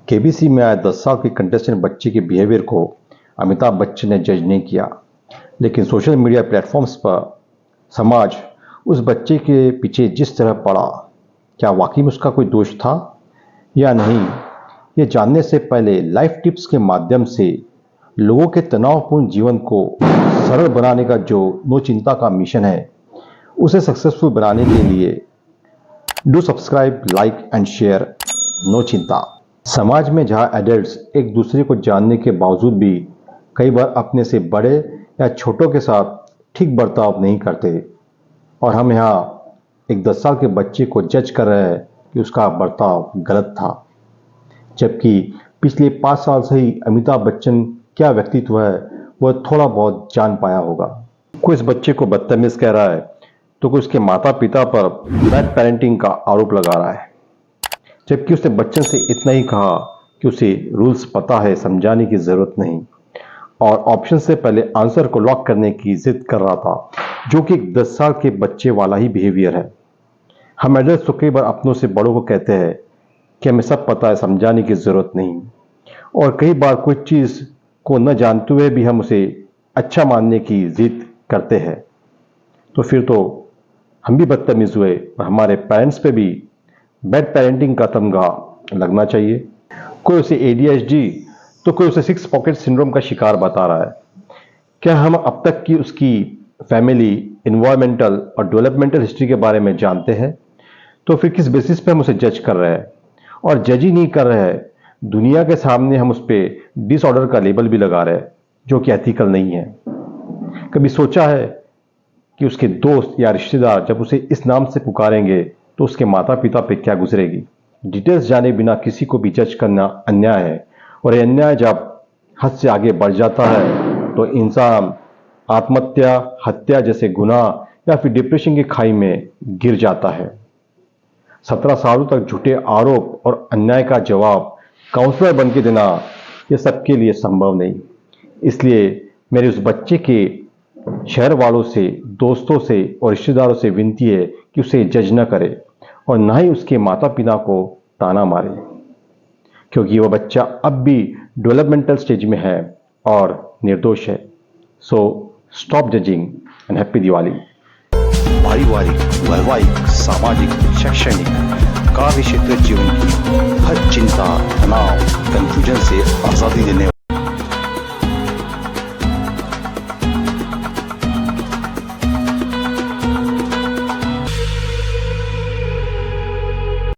KBC में आए 10 साल के कंटेस्टेंट बच्चे के बिहेवियर को अमिताभ बच्चन ने जज नहीं किया, लेकिन सोशल मीडिया प्लेटफॉर्म्स पर समाज उस बच्चे के पीछे जिस तरह पड़ा, क्या वाकई में उसका कोई दोष था या नहीं, ये जानने से पहले लाइफ टिप्स के माध्यम से लोगों के तनावपूर्ण जीवन को सरल बनाने का जो नो चिंता का मिशन है, उसे सक्सेसफुल बनाने के लिए do subscribe, like and share no चिंता। समाज में जहां एडल्ट्स एक दूसरे को जानने के बावजूद भी कई बार अपने से बड़े या छोटों के साथ ठीक बर्ताव नहीं करते, और हम यहाँ एक 10 साल के बच्चे को जज कर रहे हैं कि उसका बर्ताव गलत था, जबकि पिछले 5 साल से ही अमिताभ बच्चन क्या व्यक्तित्व है वह थोड़ा बहुत जान पाया होगा। कोई इस बच्चे को बदतमीज कह रहा है तो कोई उसके माता पिता पर बैड पेरेंटिंग का आरोप लगा रहा है, जबकि उसने बच्चन से इतना ही कहा कि उसे रूल्स पता है, समझाने की जरूरत नहीं, और ऑप्शन से पहले आंसर को लॉक करने की जिद कर रहा था, जो कि एक 10 साल के बच्चे वाला ही बिहेवियर है। हम एडल्ट्स तो कई बार अपनों से बड़ों को कहते हैं कि हमें सब पता है, समझाने की जरूरत नहीं, और कई बार कोई चीज़ को न जानते हुए भी हम उसे अच्छा मानने की जिद करते हैं। तो फिर तो हम भी बदतमीज हुए और हमारे पेरेंट्स पे भी बैड पेरेंटिंग का तमगा लगना चाहिए। कोई उसे ADHD तो कोई उसे 6 पॉकेट सिंड्रोम का शिकार बता रहा है। क्या हम अब तक की उसकी फैमिली, इन्वायरमेंटल और डेवलपमेंटल हिस्ट्री के बारे में जानते हैं? तो फिर किस बेसिस पे हम उसे जज कर रहे हैं? और जज ही नहीं कर रहे हैं, दुनिया के सामने हम उस पर डिसऑर्डर का लेबल भी लगा रहे हैं, जो कि एथिकल नहीं है। कभी सोचा है कि उसके दोस्त या रिश्तेदार जब उसे इस नाम से पुकारेंगे तो उसके माता पिता पे क्या गुजरेगी? डिटेल्स जाने बिना किसी को भी जज करना अन्याय है, और ये अन्याय जब हद से आगे बढ़ जाता है तो इंसान आत्महत्या, हत्या जैसे गुनाह या फिर डिप्रेशन की खाई में गिर जाता है। 17 सालों तक झूठे आरोप और अन्याय का जवाब काउंसलर बन के देना ये सबके लिए संभव नहीं। इसलिए मेरे उस बच्चे के शहर वालों से, दोस्तों से और रिश्तेदारों से विनती है कि उसे जज न करे और ना ही उसके माता पिता को ताना मारे, क्योंकि वह बच्चा अब भी डेवलपमेंटल स्टेज में है और निर्दोष है। So stop judging and happy Diwali. पारिवारिक, वैवाहिक, सामाजिक, शैक्षणिक, कार्य क्षेत्र जीवन की हर चिंता, तनाव, कंफ्यूजन से आजादी देने